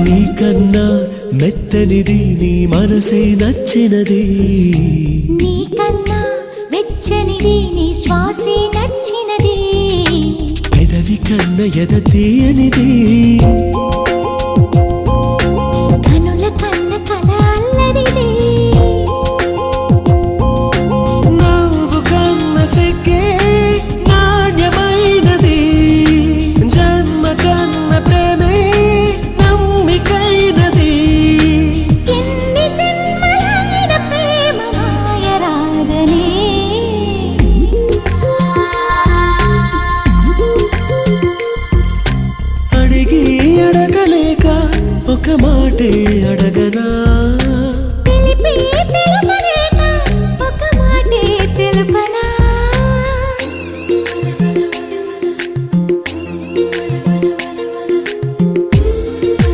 నీకన్నా మెత్తనిది నీ మనసే నచ్చినది, నీకన్నా వెచ్చనిది నీ శ్వాసే నచ్చినది, పెదవి కన్న ఎద తీయనిది, కనుల కన్న కల అల్లరిది, నవ్వు కన్న సిగ్గే నాణ్యమైనది, జన్మ కన్న ప్రేమే నమ్మికైనది. ఎన్ని జన్మలైన ప్రేమ మాయరాదనే. అడిగి అడగలేక ఒక మాటే